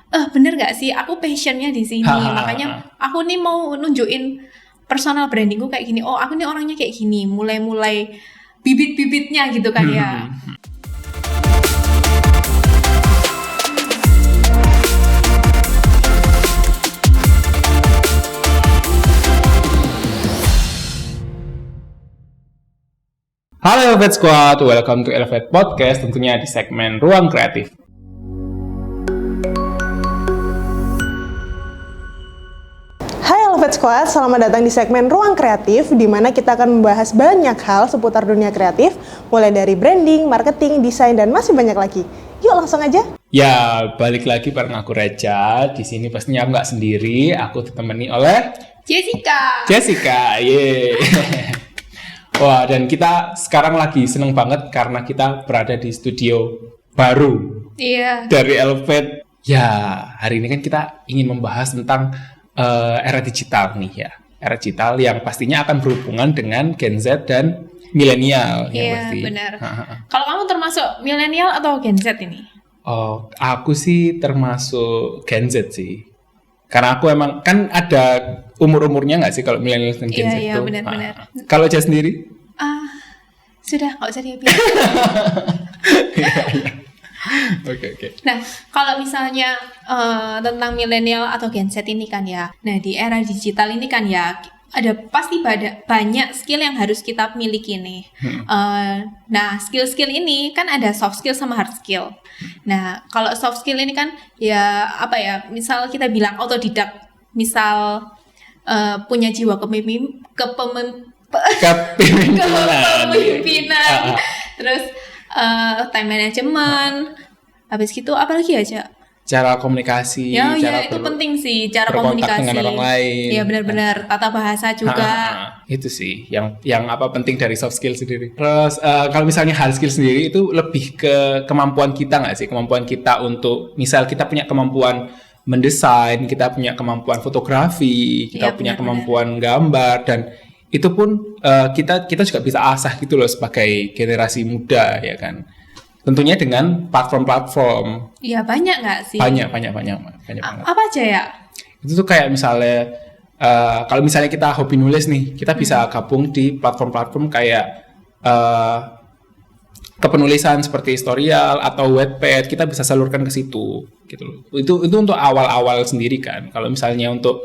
bener gak sih aku passionnya di sini, makanya aku nih mau nunjukin personal brandingku kayak gini. Oh, aku nih orangnya kayak gini, mulai bibit-bibitnya gitu kan ya. Halo Elevate Squad, welcome to Elevate Podcast, tentunya di segmen Ruang Kreatif. Hai Elevate Squad, selamat datang di segmen Ruang Kreatif, di mana kita akan membahas banyak hal seputar dunia kreatif, mulai dari branding, marketing, desain, dan masih banyak lagi. Yuk langsung aja. Ya, balik lagi bareng aku Reja. Di sini pastinya aku nggak sendiri, aku ditemani oleh Jessica, yeay. Wah, dan kita sekarang lagi seneng banget karena kita berada di studio baru dari Elevate. Ya, hari ini kan kita ingin membahas tentang era digital nih ya. Era digital yang pastinya akan berhubungan dengan Gen Z dan milenial. Iya, benar. Kalau kamu termasuk milenial atau Gen Z ini? Oh, aku sih termasuk Gen Z sih. Karena aku emang kan ada umur-umurnya nggak sih kalau milenial dan Gen Z itu? Iya, benar-benar. Kalau Jess sendiri? Sudah nggak usah dibilang. Oke. Nah, kalau misalnya tentang milenial atau Gen Z ini kan ya, nah di era digital ini kan ya, ada pasti banyak skill yang harus kita miliki nih. Nah, skill-skill ini kan ada soft skill sama hard skill. Nah, kalau soft skill ini kan ya apa ya? Misal kita bilang otodidak, misal punya jiwa kepemimpinan, terus time management, habis gitu apa lagi aja? Cara komunikasi, itu penting sih, cara komunikasi dengan orang lain. Iya benar-benar, tata bahasa juga. Itu sih yang apa penting dari soft skill sendiri. Terus kalau misalnya hard skill sendiri itu lebih ke kemampuan kita nggak sih? Kemampuan kita untuk misal kita punya kemampuan mendesain, kita punya kemampuan fotografi, kita punya kemampuan gambar, dan itu pun kita juga bisa asah gitu loh sebagai generasi muda ya kan. Tentunya dengan platform-platform. Iya, banyak nggak sih? Banyak banget. Apa aja ya? Itu tuh kayak misalnya kalau misalnya kita hobi nulis nih, kita bisa gabung di platform-platform kayak kepenulisan seperti Storyal atau Wattpad, kita bisa salurkan ke situ gitu loh. Itu untuk awal-awal sendiri kan. Kalau misalnya untuk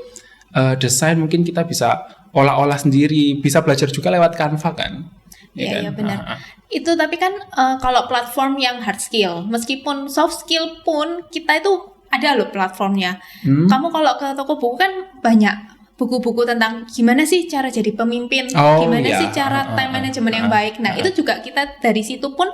desain mungkin kita bisa olah-olah sendiri, bisa belajar juga lewat Canva kan. Iya benar. Itu tapi kan kalau platform yang hard skill, meskipun soft skill pun kita itu ada loh platformnya. Kamu kalau ke toko buku kan banyak buku-buku tentang gimana sih cara jadi pemimpin, gimana sih cara time management yang baik. Nah itu juga kita dari situ pun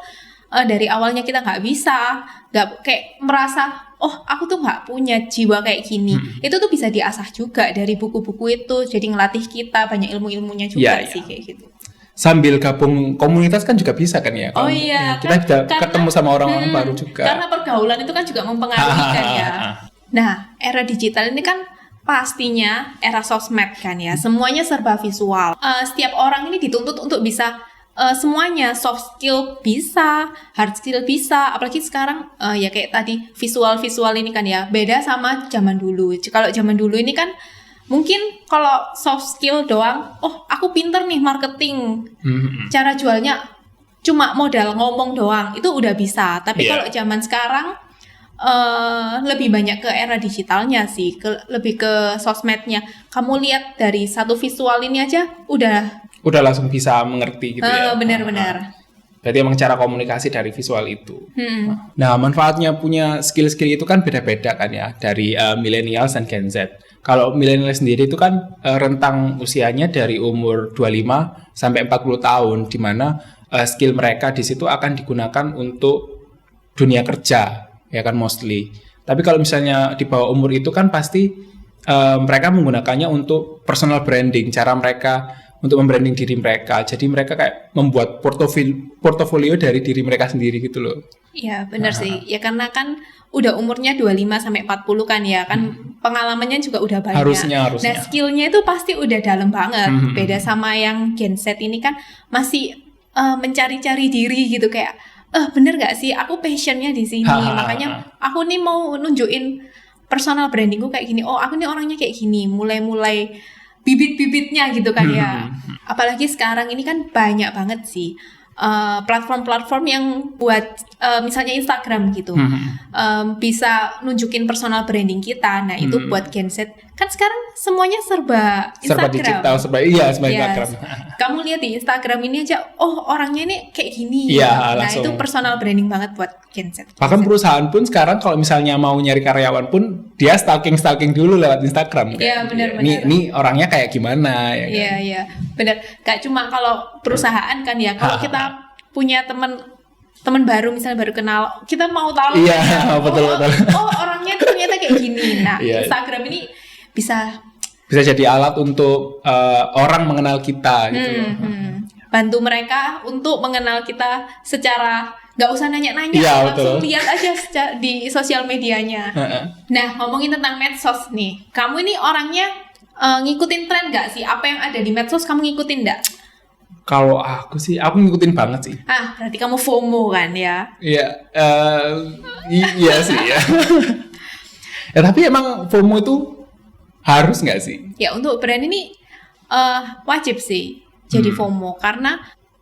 dari awalnya kita nggak bisa, nggak kayak merasa aku tuh nggak punya jiwa kayak gini. Itu tuh bisa diasah juga dari buku-buku itu, jadi ngelatih kita banyak ilmu-ilmunya juga sih kayak gitu. Sambil gabung komunitas kan juga bisa kan ya? Kita bisa ketemu sama orang-orang baru juga. Karena pergaulan itu kan juga mempengaruhi kan ya. Nah, era digital ini kan pastinya era sosmed kan ya. Semuanya serba visual. Setiap orang ini dituntut untuk bisa semuanya, soft skill bisa, hard skill bisa. Apalagi sekarang ya kayak tadi visual ini kan ya. Beda sama zaman dulu. Kalau zaman dulu ini kan mungkin kalau soft skill doang, aku pinter nih marketing, cara jualnya cuma modal ngomong doang, itu udah bisa. Tapi kalau zaman sekarang lebih banyak ke era digitalnya sih, lebih ke sosmednya. Kamu lihat dari satu visual ini aja udah langsung bisa mengerti gitu ya. Benar-benar. Berarti emang cara komunikasi dari visual itu. Nah, manfaatnya punya skill-skill itu kan beda-beda kan ya, dari millennials dan Gen Z. Kalau milenial sendiri itu kan rentang usianya dari umur 25 sampai 40 tahun, di mana skill mereka di situ akan digunakan untuk dunia kerja, ya kan mostly. Tapi kalau misalnya di bawah umur itu kan pasti mereka menggunakannya untuk personal branding, cara mereka untuk membranding diri mereka. Jadi mereka kayak membuat portofolio dari diri mereka sendiri gitu loh. Iya, benar sih. Ya karena kan udah umurnya 25 sampai 40 kan ya, kan pengalamannya juga udah banyak. Harusnya. Nah, skillnya itu pasti udah dalam banget. Beda sama yang Gen Z ini kan masih mencari-cari diri gitu, kayak bener gak sih aku passionnya di sini. Makanya aku nih mau nunjukin personal brandingku kayak gini. Oh, aku nih orangnya kayak gini. Mulai bibit-bibitnya gitu kan ya. Apalagi sekarang ini kan banyak banget sih platform-platform yang buat misalnya Instagram gitu. Bisa nunjukin personal branding kita. Nah, itu buat Gen Z. Kan sekarang semuanya serba Instagram. Digital, serba Instagram. Kamu lihat di Instagram ini aja, oh orangnya ini kayak gini. Iya, nah, langsung. itu personal branding banget buat Gen Z. Bahkan perusahaan pun sekarang kalau misalnya mau nyari karyawan pun dia stalking dulu lewat Instagram. Iya, benar. Ini orangnya kayak gimana ya kan? Iya, benar. Gak cuma kalau perusahaan kan ya, kalau kita punya teman baru misalnya baru kenal, kita mau tahu betul. Oh, orangnya ternyata kayak gini. Nah, Instagram ini bisa jadi alat untuk orang mengenal kita gitu. Bantu mereka untuk mengenal kita secara nggak usah nanya-nanya, langsung lihat aja di sosial medianya. Nah, ngomongin tentang medsos nih, kamu ini orangnya ngikutin tren nggak sih? Apa yang ada di medsos kamu ngikutin nggak? Kalau aku sih, aku ngikutin banget sih. Berarti kamu FOMO kan ya? Iya, iya sih ya. Ya tapi emang FOMO itu harus nggak sih? Ya untuk brand ini wajib sih jadi FOMO karena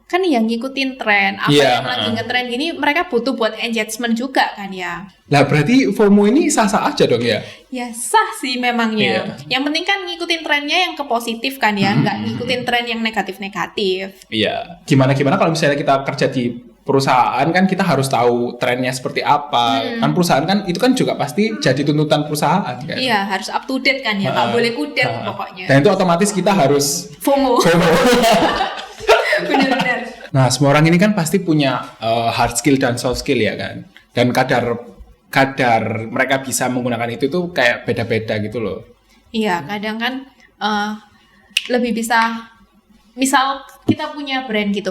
kan yang ngikutin tren apa yang lagi ngetren gini mereka butuh buat engagement juga kan ya. Lah berarti FOMO ini sah-sah aja dong ya? Ya sah sih memangnya. Yang penting kan ngikutin trennya yang ke positif kan ya, nggak ngikutin tren yang negatif-negatif. Iya. Gimana kalau misalnya kita kerja di perusahaan kan kita harus tahu trennya seperti apa. Kan perusahaan kan itu kan juga pasti jadi tuntutan perusahaan kan. Iya, harus up to date kan ya, nggak boleh kudet pokoknya. Dan itu otomatis kita harus FOMO. Benar-benar. Nah, semua orang ini kan pasti punya hard skill dan soft skill ya kan. Dan kadar mereka bisa menggunakan itu tuh kayak beda-beda gitu loh. Iya, kadang kan lebih bisa, misal kita punya brand gitu,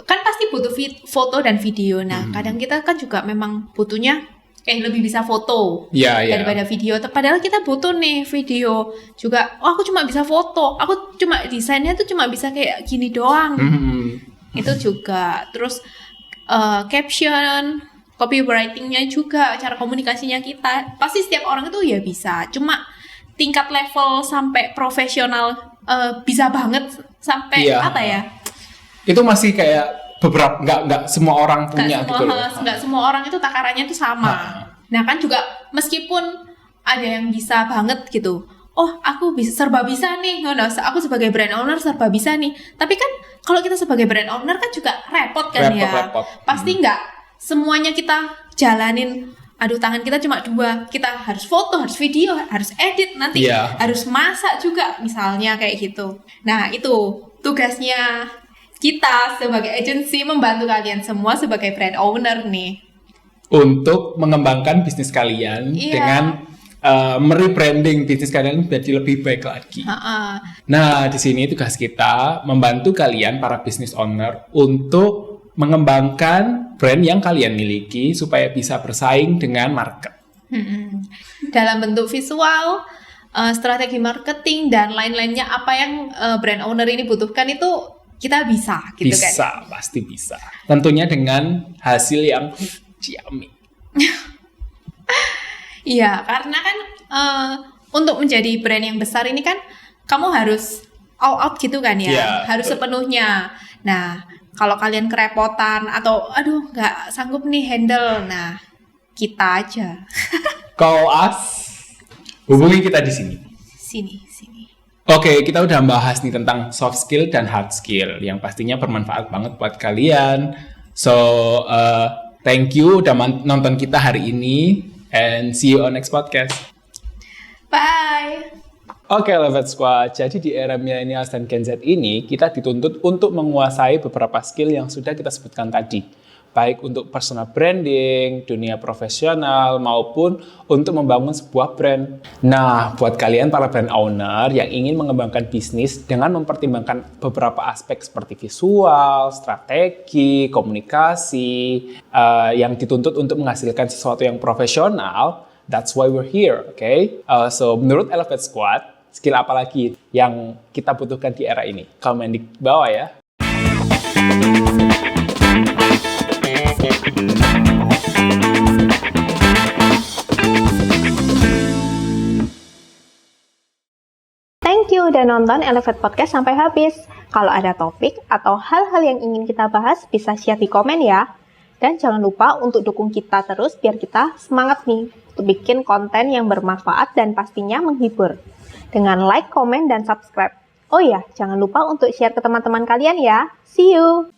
kan pasti butuh foto dan video. Nah, kadang kita kan juga memang butuhnya lebih bisa foto daripada video. Padahal kita butuh nih video juga. Oh, aku cuma bisa foto. Aku cuma desainnya tuh cuma bisa kayak gini doang. Itu juga. Terus caption, copywriting-nya juga, cara komunikasinya kita. Pasti setiap orang itu ya bisa. Cuma tingkat level sampai profesional bisa banget sampai apa ya? Itu masih kayak beberapa nggak semua orang punya gitu loh. Nggak semua orang itu takarannya itu sama. Nah kan juga meskipun ada yang bisa banget gitu. Oh aku serba bisa nih. Aku sebagai brand owner serba bisa nih. Tapi kan kalau kita sebagai brand owner kan juga repot kan repot. Pasti nggak semuanya kita jalanin. Aduh tangan kita cuma 2. Kita harus foto, harus video, harus edit, nanti harus masak juga misalnya kayak gitu. Nah itu tugasnya kita sebagai agency membantu kalian semua sebagai brand owner nih untuk mengembangkan bisnis kalian dengan merebranding bisnis kalian menjadi lebih baik lagi. Nah, di sini tugas kita membantu kalian para business owner untuk mengembangkan brand yang kalian miliki supaya bisa bersaing dengan market. Dalam bentuk visual, strategi marketing dan lain-lainnya apa yang brand owner ini butuhkan itu kita bisa gitu kan? Bisa, pasti bisa. Tentunya dengan hasil yang ciamik. Iya, karena kan untuk menjadi brand yang besar ini kan kamu harus all out gitu kan ya, harus sepenuhnya. Nah, kalau kalian kerepotan atau aduh nggak sanggup nih handle, nah kita aja. Call us, hubungi kita di sini. Sini. Oke, kita udah bahas nih tentang soft skill dan hard skill yang pastinya bermanfaat banget buat kalian. So, thank you udah nonton kita hari ini and see you on next podcast. Bye. Oke, Elevate Squad. Jadi di era millennials dan Gen Z ini, kita dituntut untuk menguasai beberapa skill yang sudah kita sebutkan tadi. Baik untuk personal branding, dunia profesional, maupun untuk membangun sebuah brand. Nah, buat kalian para brand owner yang ingin mengembangkan bisnis dengan mempertimbangkan beberapa aspek seperti visual, strategi, komunikasi, yang dituntut untuk menghasilkan sesuatu yang profesional, that's why we're here, okay? So, menurut Elevate Squad, skill apa lagi yang kita butuhkan di era ini? Komen di bawah ya. Thank you udah nonton Elevate Podcast sampai habis. Kalau ada topik atau hal-hal yang ingin kita bahas, bisa share di komen ya. Dan jangan lupa untuk dukung kita terus biar kita semangat nih untuk bikin konten yang bermanfaat dan pastinya menghibur. Dengan like, komen, dan subscribe. Oh ya, jangan lupa untuk share ke teman-teman kalian ya. See you!